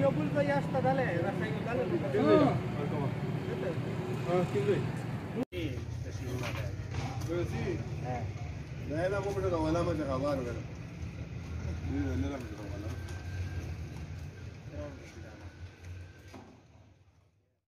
यो बुल चाहिँ यस्ता दाले रासायनिक दाले لا لا مو بدنا ولا ما جا غوار ولا